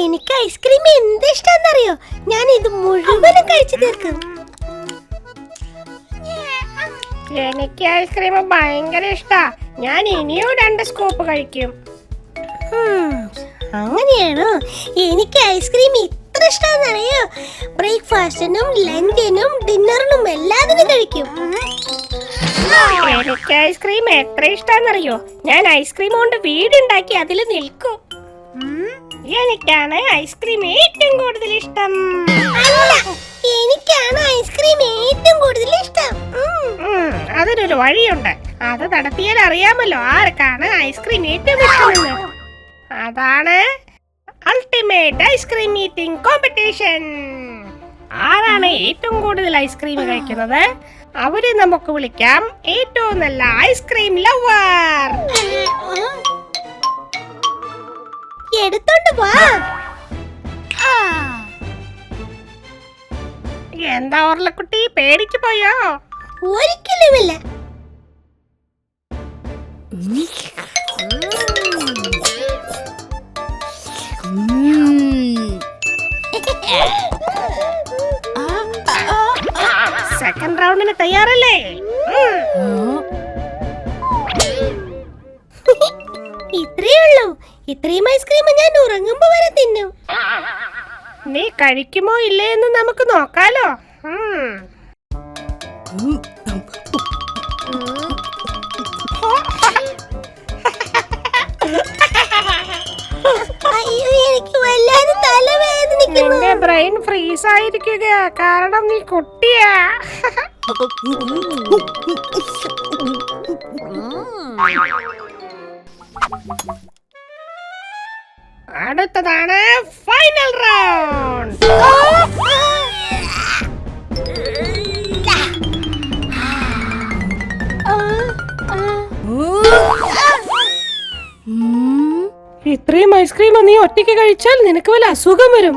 എനിക്ക് ഐസ്ക്രീം എന്ത് ഇഷ്ടമെന്നറിയോ? ഞാൻ ഇത് മുഴുവനും കഴിച്ചു തീർക്കും. എനിക്ക് ഐസ്ക്രീം ഭയങ്കര ഇഷ്ടാ. ഞാൻ ഇനിയും 2 സ്കൂപ്പ് കഴിക്കും. അങ്ങനെയാണോ? എനിക്ക് ഐസ്ക്രീം ഇത്ര ഇഷ്ടമെന്നറിയോ? ബ്രേക്ക്ഫാസ്റ്റിനും ലഞ്ചിനും ഡിന്നറിനും എല്ലാത്തിനും കഴിക്കും. എനിക്ക് ഐസ്ക്രീം എത്ര ഇഷ്ടാന്നറിയോ? ഞാൻ ഐസ്ക്രീം കൊണ്ട് വീടുണ്ടാക്കി അതിൽ നിൽക്കും. എനിക്കാണ് ഐസ്ക്രീം ഏറ്റവും കൂടുതൽ ഇഷ്ടം. അല്ല, എനിക്കാണ് ഐസ്ക്രീം ഏറ്റവും കൂടുതൽ ഇഷ്ടം. അതിനൊരു വഴിയുണ്ട്. അത് നടത്തിയാൽ അറിയാമല്ലോ ആർക്കാണ് ഐസ്ക്രീം ഏറ്റവും ഇഷ്ടമെന്ന്. അതാണ് അൾട്ടിമേറ്റ് ഐസ്ക്രീം ഈറ്റിംഗ് കോമ്പറ്റീഷൻ. ആരാണ് ഏറ്റവും കൂടുതൽ ഐസ്ക്രീം കഴിക്കുന്നത് അവരെ നമുക്ക് വിളിക്കാം ഏറ്റവും നല്ല ഐസ്ക്രീം ലവർ. എടുത്തോണ്ട് വാ. എന്താ ഓർലക്കുട്ടി, പേടിച്ചു പോയോ? ഒരിക്കലുമില്ല. സെക്കൻഡ് റൗണ്ടിന് തയ്യാറല്ലേ? ഇത്രയേ ഉള്ളൂ. ഇത്രയും ഐസ്ക്രീം ഞാൻ ഉറങ്ങുമ്പോ വരെ തിന്നും. നീ കഴിക്കുമോ ഇല്ലേ എന്ന് നമുക്ക് നോക്കാലോ. അയ്യോ, എനിക്ക് വല്ലാതെ തലവേദനിക്കുന്നു. നിന്റെ ബ്രെയിൻ ഫ്രീസ് ആയിരിക്കുക, കാരണം നീ കുട്ടിയാ. അടുത്തതാണ് ഫൈനൽ റൗണ്ട്. ഇത്രയും ഐസ്ക്രീം നീ ഒറ്റയ്ക്ക് കഴിച്ചാൽ നിനക്ക് വല്ല അസുഖം വരും.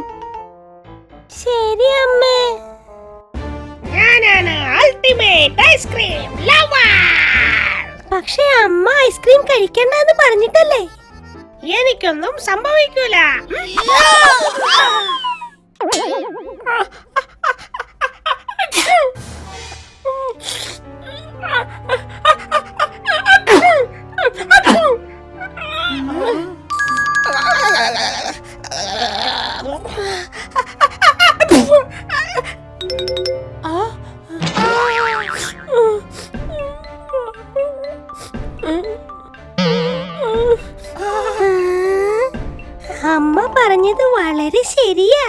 ശരി അമ്മേ. ഞാനാണ് അൾട്ടിമേറ്റ് ഐസ്ക്രീം ലവർ. പക്ഷെ അമ്മ ഐസ്ക്രീം കഴിക്കണ്ടെന്ന് പറഞ്ഞിട്ടല്ലേ? എനിക്കൊന്നും സംഭവിക്കൂല. അമ്മ പറഞ്ഞത് വളരെ ശരിയാ.